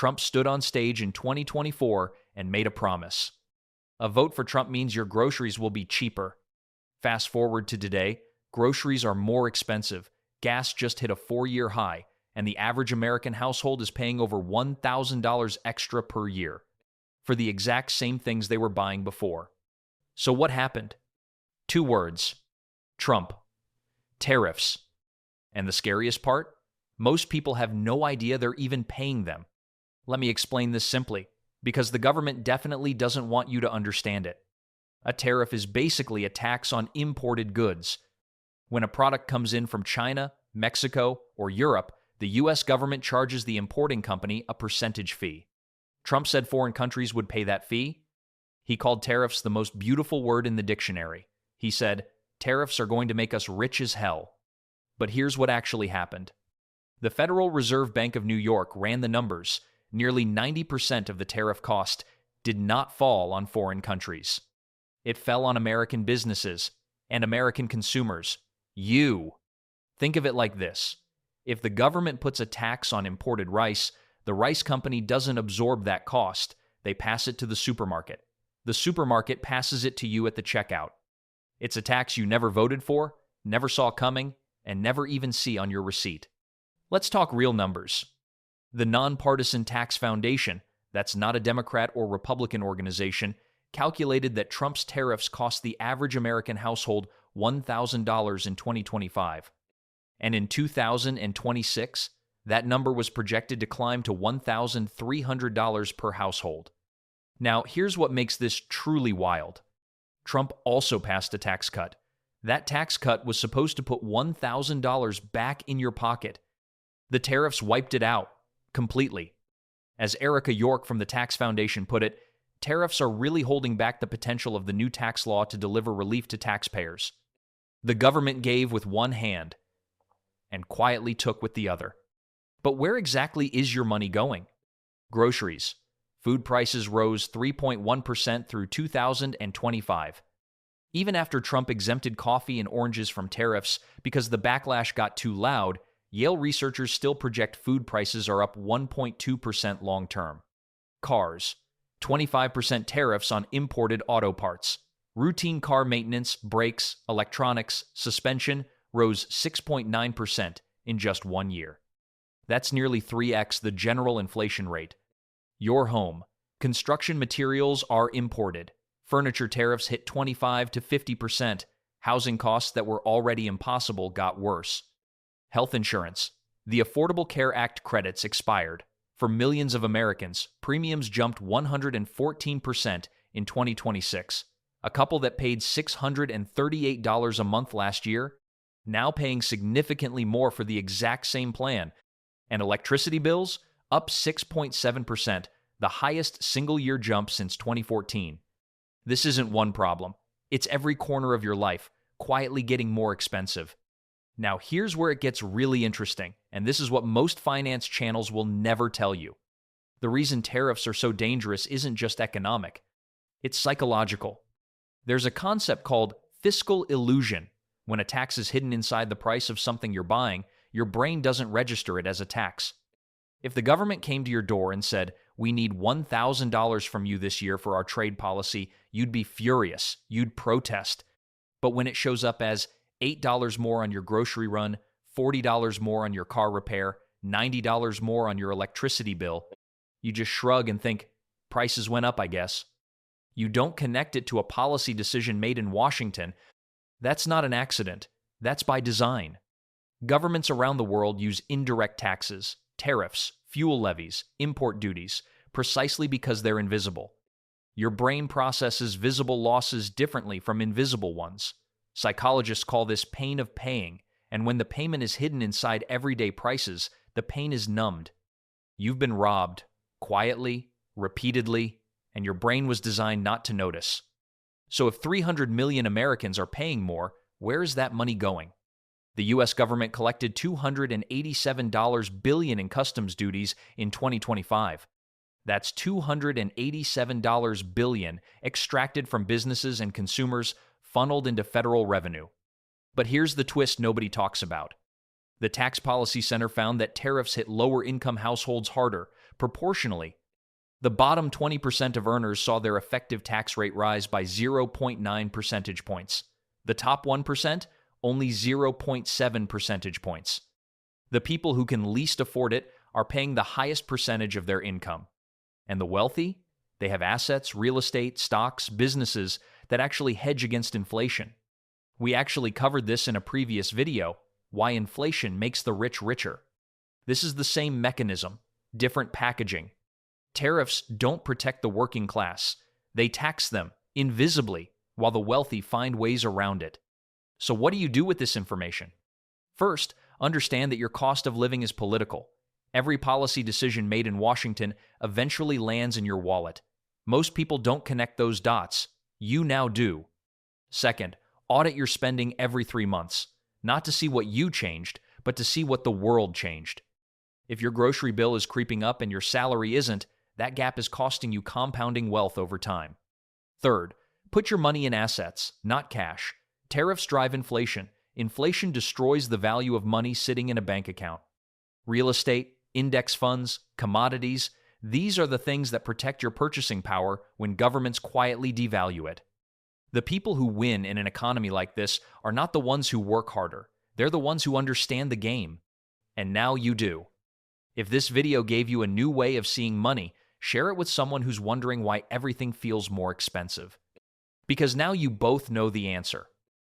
Trump stood on stage in 2024 and made a promise. A vote for Trump means your groceries will be cheaper. Fast forward to today, groceries are more expensive. Gas just hit a 4-year high, and the average American household is paying over $1,000 extra per year for the exact same things they were buying before. So what happened? 2 words: Trump. Tariffs. And the scariest part? Most people have no idea they're even paying them. Let me explain this simply, because the government definitely doesn't want you to understand it. A tariff is basically a tax on imported goods. When a product comes in from China, Mexico, or Europe, the U.S. government charges the importing company a percentage fee. Trump said foreign countries would pay that fee. He called tariffs the most beautiful word in the dictionary. He said, "Tariffs are going to make us rich as hell." But here's what actually happened. The Federal Reserve Bank of New York ran the numbers. Nearly 90% of the tariff cost did not fall on foreign countries. It fell on American businesses and American consumers. You. Think of it like this. If the government puts a tax on imported rice, the rice company doesn't absorb that cost. They pass it to the supermarket. The supermarket passes it to you at the checkout. It's a tax you never voted for, never saw coming, and never even see on your receipt. Let's talk real numbers. The Nonpartisan Tax Foundation, that's not a Democrat or Republican organization, calculated that Trump's tariffs cost the average American household $1,000 in 2025. And in 2026, that number was projected to climb to $1,300 per household. Now, here's what makes this truly wild. Trump also passed a tax cut. That tax cut was supposed to put $1,000 back in your pocket. The tariffs wiped it out completely. As Erica York from the Tax Foundation put it, tariffs are really holding back the potential of the new tax law to deliver relief to taxpayers. The government gave with one hand and quietly took with the other. But where exactly is your money going? Groceries. Food prices rose 3.1% through 2025. Even after Trump exempted coffee and oranges from tariffs because the backlash got too loud, Yale researchers still project food prices are up 1.2% long-term. Cars. 25% tariffs on imported auto parts. Routine car maintenance, brakes, electronics, suspension rose 6.9% in just 1 year. That's nearly 3x the general inflation rate. Your home. Construction materials are imported. Furniture tariffs hit 25 to 50%. Housing costs that were already impossible got worse. Health insurance. The Affordable Care Act credits expired. For millions of Americans, premiums jumped 114% in 2026. A couple that paid $638 a month last year, now paying significantly more for the exact same plan. And electricity bills up 6.7%, the highest single-year jump since 2014. This isn't one problem. It's every corner of your life, quietly getting more expensive. Now, here's where it gets really interesting, and this is what most finance channels will never tell you. The reason tariffs are so dangerous isn't just economic. It's psychological. There's a concept called fiscal illusion. When a tax is hidden inside the price of something you're buying, your brain doesn't register it as a tax. If the government came to your door and said, "We need $1,000 from you this year for our trade policy," you'd be furious. You'd protest. But when it shows up as $8 more on your grocery run, $40 more on your car repair, $90 more on your electricity bill, you just shrug and think, prices went up, I guess. You don't connect it to a policy decision made in Washington. That's not an accident. That's by design. Governments around the world use indirect taxes, tariffs, fuel levies, import duties, precisely because they're invisible. Your brain processes visible losses differently from invisible ones. Psychologists call this pain of paying, and when the payment is hidden inside everyday prices, the pain is numbed. You've been robbed, quietly, repeatedly, and your brain was designed not to notice. So if 300 million Americans are paying more, where is that money going? The U.S. government collected $287 billion in customs duties in 2025. That's $287 billion extracted from businesses and consumers, funneled into federal revenue. But here's the twist nobody talks about. The Tax Policy Center found that tariffs hit lower-income households harder, proportionally. The bottom 20% of earners saw their effective tax rate rise by 0.9 percentage points. The top 1%, only 0.7 percentage points. The people who can least afford it are paying the highest percentage of their income. And the wealthy? They have assets, real estate, stocks, businesses that actually hedge against inflation. We actually covered this in a previous video, why inflation makes the rich richer. This is the same mechanism, different packaging. Tariffs don't protect the working class. They tax them, invisibly, while the wealthy find ways around it. So what do you do with this information? First, understand that your cost of living is political. Every policy decision made in Washington eventually lands in your wallet. Most people don't connect those dots. You now do. Second, audit your spending every 3 months, not to see what you changed, but to see what the world changed. If your grocery bill is creeping up and your salary isn't, that gap is costing you compounding wealth over time. Third, put your money in assets, not cash. Tariffs drive inflation. Inflation destroys the value of money sitting in a bank account. Real estate, index funds, commodities, these are the things that protect your purchasing power when governments quietly devalue it. The people who win in an economy like this are not the ones who work harder. They're the ones who understand the game. And now you do. If this video gave you a new way of seeing money, share it with someone who's wondering why everything feels more expensive. Because now you both know the answer.